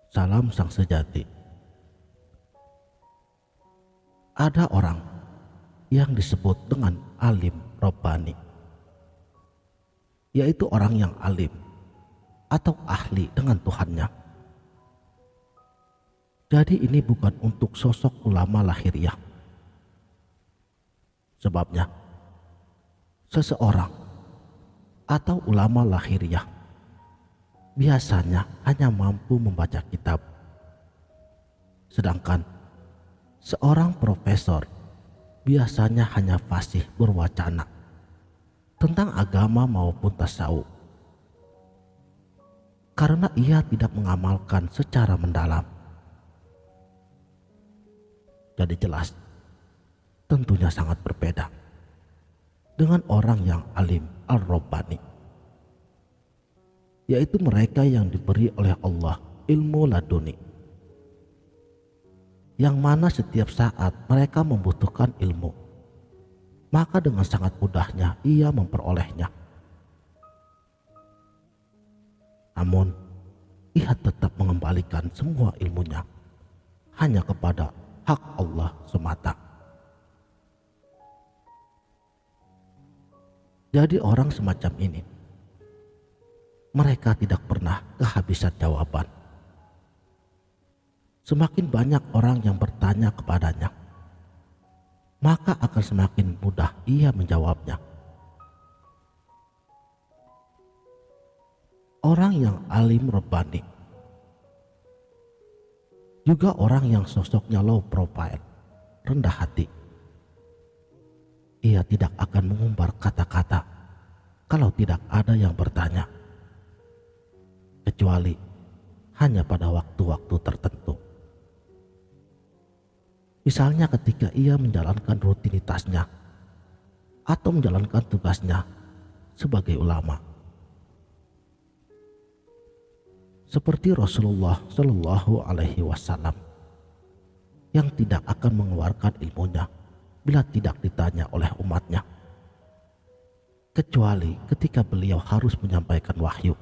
Salam sang sejati. Ada orang yang disebut dengan alim Rabbani, yaitu orang yang alim atau ahli dengan Tuhannya. Jadi ini bukan untuk sosok ulama lahiriah. Sebabnya, seseorang atau ulama lahiriah biasanya hanya mampu membaca kitab. Sedangkan seorang profesor biasanya hanya fasih berwacana tentang agama maupun tasawuf, karena ia tidak mengamalkan secara mendalam. Jadi jelas, tentunya sangat berbeda dengan orang yang alim al-Rabbani, yaitu mereka yang diberi oleh Allah ilmu laduni, yang mana setiap saat mereka membutuhkan ilmu, maka dengan sangat mudahnya ia memperolehnya. Namun, ia tetap mengembalikan semua ilmunya hanya kepada hak Allah semata. Jadi orang semacam ini, mereka tidak pernah kehabisan jawaban. Semakin banyak orang yang bertanya kepadanya, maka akan semakin mudah ia menjawabnya. Orang yang alim Rabbani juga orang yang sosoknya low profile, rendah hati. Ia tidak akan mengumbar kata-kata kalau tidak ada yang bertanya, kecuali hanya pada waktu-waktu tertentu. Misalnya ketika ia menjalankan rutinitasnya atau menjalankan tugasnya sebagai ulama. Seperti Rasulullah Shallallahu Alaihi Wasallam yang tidak akan mengeluarkan ilmunya bila tidak ditanya oleh umatnya, kecuali ketika beliau harus menyampaikan wahyu.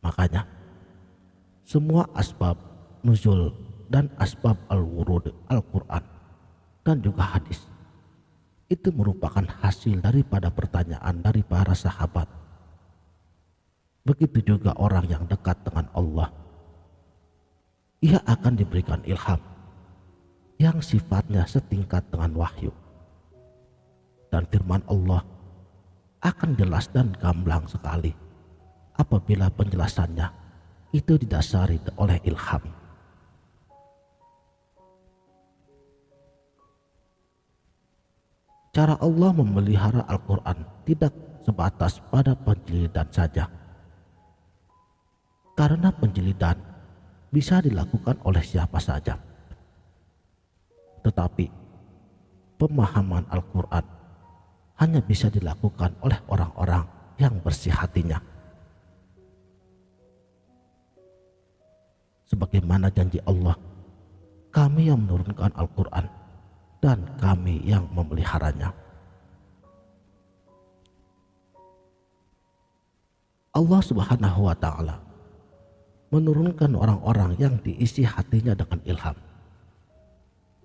Makanya semua asbab nuzul dan asbab al-wurud Al-Quran dan juga hadis itu merupakan hasil daripada pertanyaan dari para sahabat. Begitu juga orang yang dekat dengan Allah, ia akan diberikan ilham yang sifatnya setingkat dengan wahyu, dan firman Allah akan jelas dan gamblang sekali apabila penjelasannya itu didasari oleh ilham. Cara Allah memelihara Al-Quran tidak sebatas pada penjelidan saja, karena penjelidan bisa dilakukan oleh siapa saja. Tetapi pemahaman Al-Quran hanya bisa dilakukan oleh orang-orang yang bersih hatinya. Sebagaimana janji Allah, kami yang menurunkan Al-Quran dan kami yang memeliharanya. Allah Subhanahu wa Ta'ala menurunkan orang-orang yang diisi hatinya dengan ilham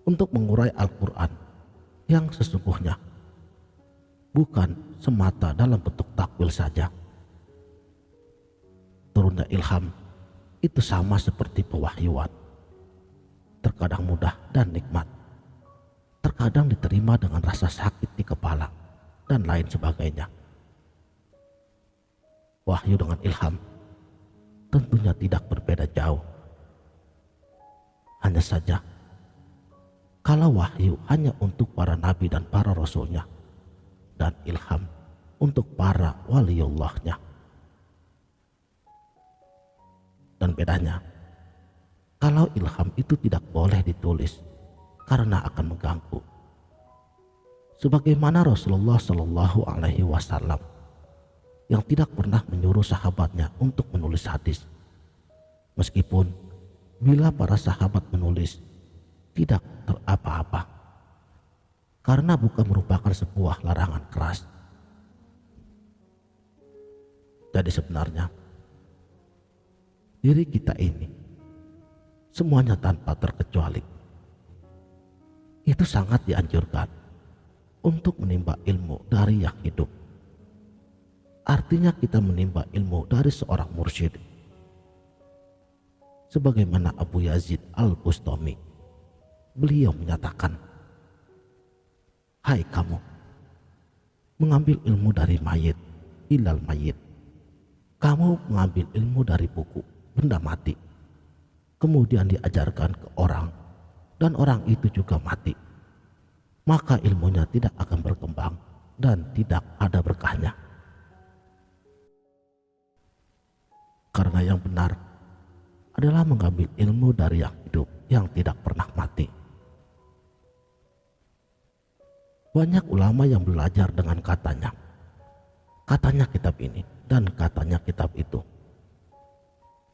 untuk mengurai Al-Quran yang sesungguhnya, bukan semata dalam bentuk takwil saja. Turunnya ilham itu sama seperti pewahyuan, terkadang mudah dan nikmat, terkadang diterima dengan rasa sakit di kepala dan lain sebagainya. Wahyu dengan ilham tentunya tidak berbeda jauh. Hanya saja, kalau wahyu hanya untuk para nabi dan para rasulnya, dan ilham untuk para waliullahnya. Dan bedanya, kalau ilham itu tidak boleh ditulis karena akan mengganggu. Sebagaimana Rasulullah Shallallahu Alaihi Wasallam yang tidak pernah menyuruh sahabatnya untuk menulis hadis, meskipun bila para sahabat menulis tidak terapa-apa, karena bukan merupakan sebuah larangan keras. Jadi sebenarnya diri kita ini, semuanya tanpa terkecuali, itu sangat dianjurkan untuk menimba ilmu dari yang hidup. Artinya kita menimba ilmu dari seorang mursyid. Sebagaimana Abu Yazid Al-Bustami, beliau menyatakan, "Hai kamu, mengambil ilmu dari mayit ilal mayit. Kamu mengambil ilmu dari buku, benda mati, kemudian diajarkan ke orang, dan orang itu juga mati. Maka ilmunya tidak akan berkembang dan tidak ada berkahnya." Karena yang benar adalah mengambil ilmu dari yang hidup yang tidak pernah mati. Banyak ulama yang belajar dengan katanya kitab ini dan katanya kitab itu.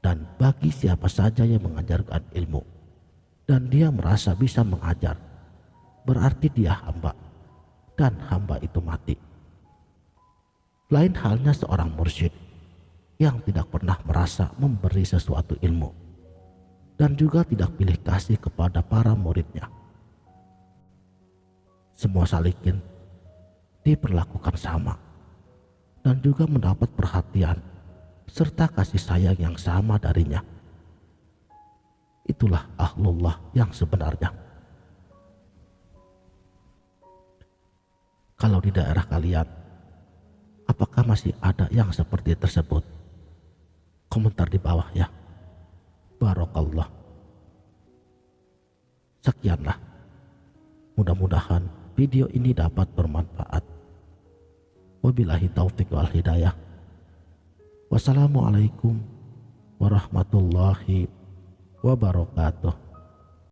Dan bagi siapa saja yang mengajarkan ilmu dan dia merasa bisa mengajar, berarti dia hamba dan hamba itu mati. Lain halnya seorang mursyid yang tidak pernah merasa memberi sesuatu ilmu dan juga tidak pilih kasih kepada para muridnya. Semua salikin diperlakukan sama dan juga mendapat perhatian serta kasih sayang yang sama darinya. Itulah ahlullah yang sebenarnya. Kalau di daerah kalian, apakah masih ada yang seperti tersebut? Komentar di bawah ya. Barokallah. Sekianlah. Mudah-mudahan video ini dapat bermanfaat. Wabillahi taufik wal hidayah. Wassalamualaikum warahmatullahi wabarakatuh.